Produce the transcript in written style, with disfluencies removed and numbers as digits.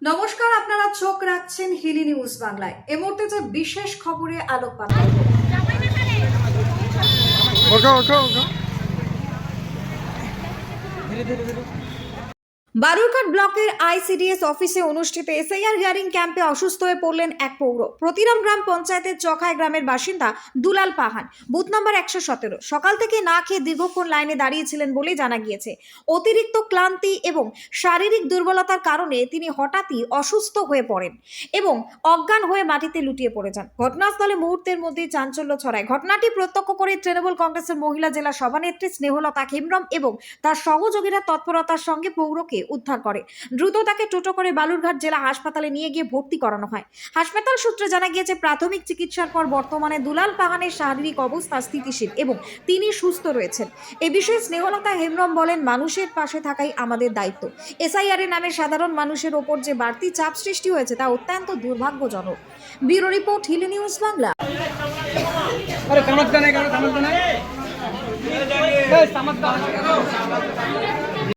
নমস্কার, আপনারা চোখ রাখছেন হিলি নিউজ বাংলায়। এই মুহূর্তে যে বিশেষ খবরে আলোকপাত বালুরঘাট ব্লকের আইসিডিএস অফিসে অনুষ্ঠিত এসআইআর হিয়ারিং ক্যাম্পে অসুস্থ হয়ে পড়লেন এক পৌর। প্রতিরাম গ্রাম পঞ্চায়েতের চকায় গ্রামের বাসিন্দা দুলাল পাহান, বুথ নম্বর 117। সকাল থেকে না খেয়ে দীর্ঘক্ষণ লাইনে দাঁড়িয়েছিলেন বলে জানা গিয়েছে। অতিরিক্ত ক্লান্তি এবং শারীরিক দুর্বলতার কারণে তিনি হঠাৎই অসুস্থ হয়ে পড়েন এবং অজ্ঞান হয়ে মাটিতে লুটিয়ে পড়ে যান। ঘটনাস্থলে মুহূর্তের মধ্যেই চাঞ্চল্য ছড়ায়। ঘটনাটি প্রত্যক্ষ করে তৃণমূল কংগ্রেসের মহিলা জেলা সভানেত্রী স্নেহলতা হেমব্রম এবং তার সহযোগীরা তৎপরতার সঙ্গে পৌরকে উদ্ধার করে। দ্রুত তাকে টোটো করে বালুরঘাট জেলা হাসপাতালে নিয়ে গিয়ে ভর্তি করানো হয়। হাসপাতাল সূত্রে জানা গিয়েছে, প্রাথমিক চিকিৎসার পর বর্তমানে দুলাল পাহানের শারীরিক অবস্থা স্থিতিশীল এবং তিনি সুস্থ রয়েছেন। এ বিষয়ে স্নেহলতা হেমব্রম বলেন, মানুষের পাশে থাকাই আমাদের দায়িত্ব। এসআইআর এর নামে সাধারণ মানুষের ওপর যে বাড়তি চাপ সৃষ্টি হয়েছে তা অত্যন্ত দুর্ভাগ্যজনক। Bureau report, Hili news Bangla. अरे समझता नहीं करो समझता नहीं